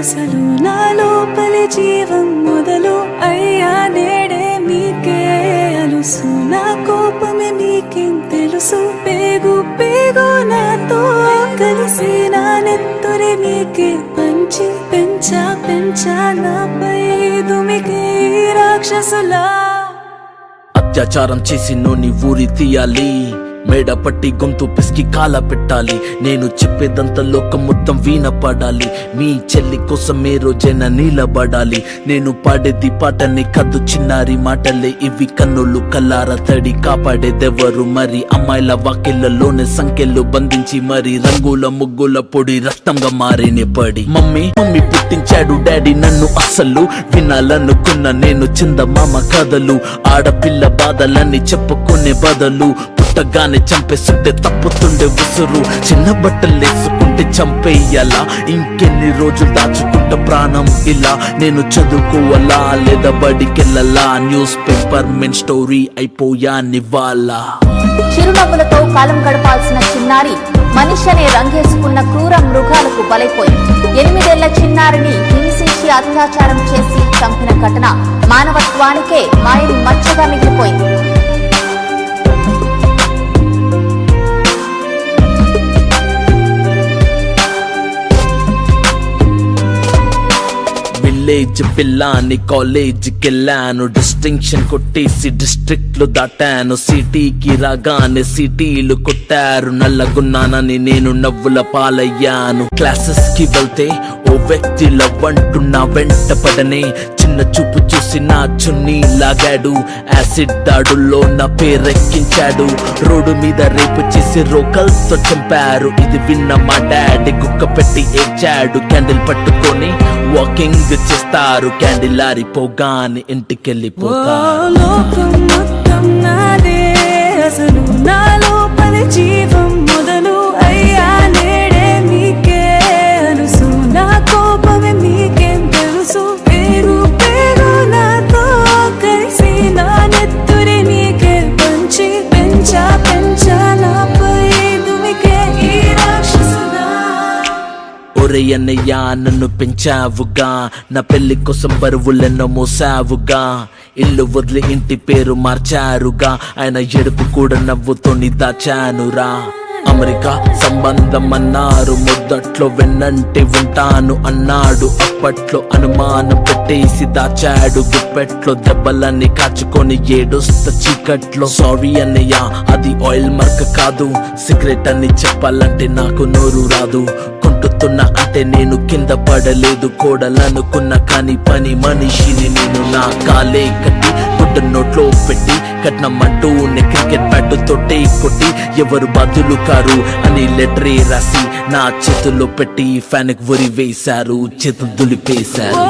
అసలు నా లోపలి జీవం మొదలు అయ్యా నేడే మీకే అలుసు నా కోపమే మీకేం తెలుసు పేగు పేగు నాతో కలిసి నా నెత్తురి మీకే పంచి పెంచా నాపై దుమికే రాక్షసులా అత్యాచారం చేసి నోని ఊరి తీయాలి మేడ పట్టి గొంతు పిసికి కాల పెట్టాలి నేను చెప్పేదంతా లోకం మొత్తం వీణ పడాలి మీ చెల్లి కోసం ఏ రోజైనా నిలబడాలి నేను పాడేది పాటని కద్దు చిన్నారి మాటలే ఇవి కన్నులు కల్లార తడి కాపాడేదెవరు మరి అమ్మాయిల వాకిళ్లలోనే సంఖ్యలు బంధించి మరి రంగుల ముగ్గుల పొడి రక్తంగా మారినే పడి మమ్మీ పుట్టించాడు డాడీ నన్ను అస్సలు వినాలనుకున్న నేను చందమామ కథలు ఆడపిల్ల బాధలన్నీ చెప్పుకునే బదులు పుట్టగానే చంపేస్తుంటే తప్పుతుండే ఉసురు చిన్న బట్టలేసుకుంటే చంపేయాలా ఇంకెన్ని రోజులు దాచుకుంటా ప్రాణం ఇలా నేను చదువుకోవాలా లేదా బడికెళ్ళాలా న్యూస్ పేపర్ మెన్ స్టోరీ అయిపోయా నివాలా చిరునవ్వులతో కాలం గడపాల్సిన చిన్నారి మనిషి అనే రంగేసుకున్న క్రూర మృగాలకు బలైపోయింది 8 ఏళ్ల చిన్నారిని హింసించి అత్యాచారం చేసి చంపిన ఘటన మానవత్వానికే మాయని మచ్చగా మిగిలిపోయింది. విలేజ్ పిల్లాని కాలేజీకెళ్ళాను డిస్టింక్షన్ కొట్టేసి డిస్ట్రిక్ట్లు దాటాను సిటీకి రాగానే సిటీలు కొట్టారు నల్లగున్నానని నేను నవ్వుల పాలయ్యాను క్లాసెస్ కి వెళ్తే ఓ వ్యక్తి లవ్ అంటున్నా వెంట పడనే చిన్న చూపు చూసి నా చున్నీ లాగాడు యాసిడ్ దాడుల్లో నా పేరెక్కించాడు రోడ్డు మీద రేపు చేసి రోకల్తో చంపారు ఇది విన్న మా డాడీ కుక్క పెట్టి ఏడ్చాడు క్యాండిల్ పట్టుకొని వాకింగ్ చేస్తారు క్యాండిల్ ఆరిపోగానే ఇంటికెళ్ళిపోతారు లోకం మొత్తం నాదే అసలు నా లోపలి జీవం మొదలు అయ్యా నేడే మీకే అలుసు నా కోపమే మీకేం తెలుసు పేరు పేరు నాతో కలిసి నా నెత్తురి మీకే పంచి పెంచా నాపై దుమికే ఈ రాక్షసులా ఒరే అన్నయ్య నన్ను పెంచావుగా నా పెళ్లి కోసం బరువులెన్నో మోసావుగా ఇల్లు వదిలి ఇంటి పేరు మార్చారుగా ఆయన ఎడుపు కూడా నవ్వుతోని దాచానురా అమెరికా సంబంధం అన్నారు మొదట్లో వెన్నంటి ఉంటాను అన్నాడు అప్పట్లో అనుమానం పెట్టేసి దాచాడు గుప్పెట్లో దెబ్బలన్నీ కాచుకొని ఏడుస్తా చీకట్లో సారీ అన్నయ్య అది ఆయిల్ మార్క్ కాదు సిగరెట్ అని చెప్పాలంటే నాకు నోరు రాదు కొంటుతున్నా అంటే నేను కింద పడలేదు కోడలనుకున్నా కానీ పని మనిషిని నేను నా కాలే కట్టి గుడ్డ నోట్లో పెట్టి కట్నమంటూ క్రికెట్ బ్యాట్ తోటే కొట్టి ఎవరు బదులు కారు అని లెటరే రాసి నా చేతుల్లో పెట్టి ఫ్యాన్ కి ఉరి వేశారు చేతులు దులిపేశారు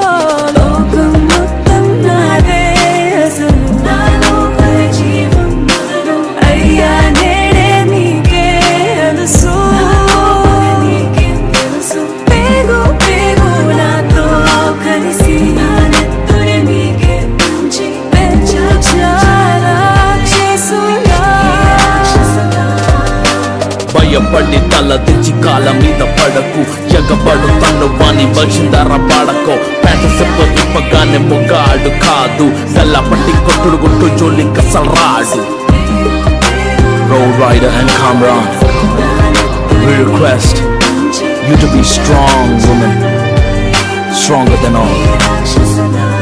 భయపడి తల తెచ్చి కాల మీద పడకు ఎగబడు తను వాని బలిసిందార పాడకో పేట చెప్ప ఇప్పగానే మొగాడు కాదు గల్ల పట్టి కొట్టుడు గుట్టు జోలి కసలు రాడు Road Rider and Kamran, we request you to be strong, woman, stronger than all.